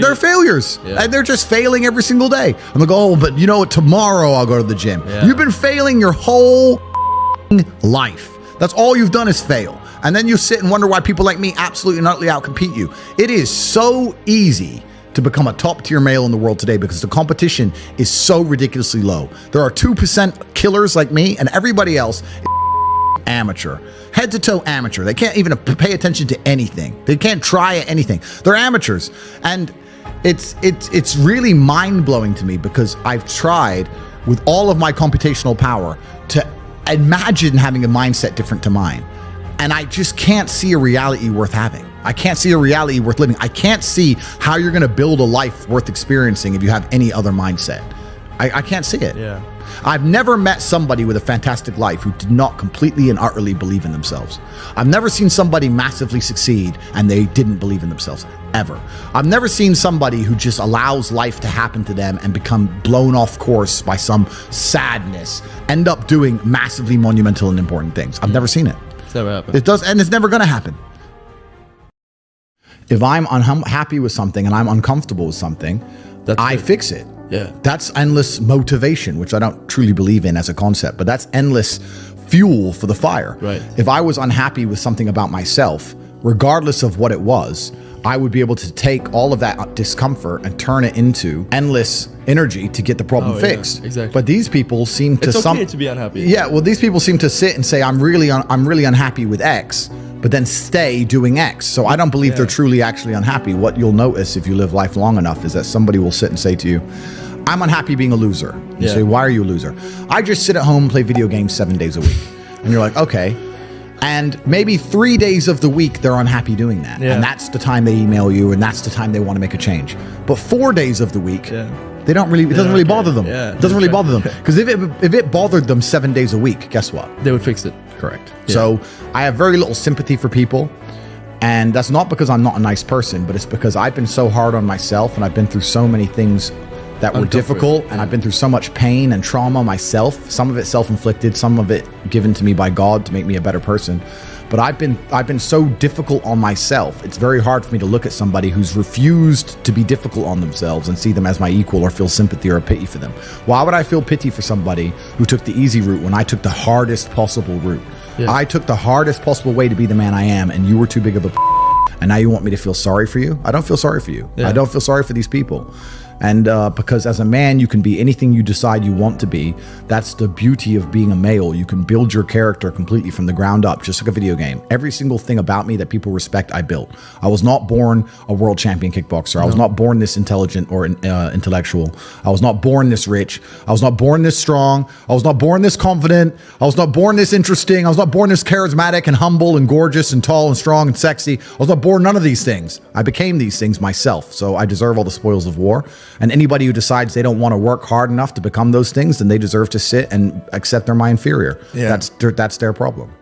They're failures. Yeah. And they're just failing every single day. I'm like, oh, but you know what? Tomorrow I'll go to the gym. Yeah. You've been failing your whole life. That's all you've done is fail. And then you sit and wonder why people like me absolutely and utterly outcompete you. It is so easy to become a top tier male in the world today because the competition is so ridiculously low. There are 2% killers like me, and everybody else is amateur, head to toe amateur. They can't even pay attention to anything. They can't try anything. They're amateurs. And it's really mind blowing to me because I've tried with all of my computational power to imagine having a mindset different to mine. And I just can't see a reality worth having. I can't see a reality worth living. I can't see how you're going to build a life worth experiencing if you have any other mindset. I can't see it. Yeah. I've never met somebody with a fantastic life who did not completely and utterly believe in themselves. I've never seen somebody massively succeed and they didn't believe in themselves, ever. I've never seen somebody who just allows life to happen to them and become blown off course by some sadness, end up doing massively monumental and important things. I've never seen it. It's never happened. It does, and it's never going to happen. If I'm unhappy with something and I'm uncomfortable with something, I fix it. Yeah. That's endless motivation, which I don't truly believe in as a concept, but that's endless fuel for the fire. Right. If I was unhappy with something about myself, regardless of what it was, I would be able to take all of that discomfort and turn it into endless energy to get the problem fixed. Yeah, exactly. But these people seem to it's okay to be unhappy. Yeah, well, these people seem to sit and say, I'm really unhappy with X, but then stay doing X. So I don't believe they're truly actually unhappy. What you'll notice if you live life long enough is that somebody will sit and say to you, I'm unhappy being a loser. You say, why are you a loser? I just sit at home and play video games 7 days a week. And you're like, okay. And maybe 3 days of the week, they're unhappy doing that. Yeah. And that's the time they email you, and that's the time they want to make a change. But 4 days of the week, they don't really, it doesn't really bother them. Yeah, it doesn't really bother them. Because if it bothered them 7 days a week, guess what? They would fix it. Correct. Yeah. So I have very little sympathy for people. And that's not because I'm not a nice person, but it's because I've been so hard on myself and I've been through so many things that were difficult, and I've been through so much pain and trauma myself, some of it self-inflicted, some of it given to me by God to make me a better person. But I've been so difficult on myself. It's very hard for me to look at somebody who's refused to be difficult on themselves and see them as my equal or feel sympathy or pity for them. Why would I feel pity for somebody who took the easy route when I took the hardest possible route? Yeah. I took the hardest possible way to be the man I am, and you were too big of a and now you want me to feel sorry for you? I don't feel sorry for you. I don't feel sorry for these people. And because as a man, you can be anything you decide you want to be. That's the beauty of being a male. You can build your character completely from the ground up, just like a video game. Every single thing about me that people respect, I built. I was not born a world champion kickboxer. I was not born this intelligent or intellectual. I was not born this rich. I was not born this strong. I was not born this confident. I was not born this interesting. I was not born this charismatic and humble and gorgeous and tall and strong and sexy. I was not born none of these things. I became these things myself. So I deserve all the spoils of war. And anybody who decides they don't want to work hard enough to become those things, then they deserve to sit and accept they're my inferior. Yeah. That's their problem.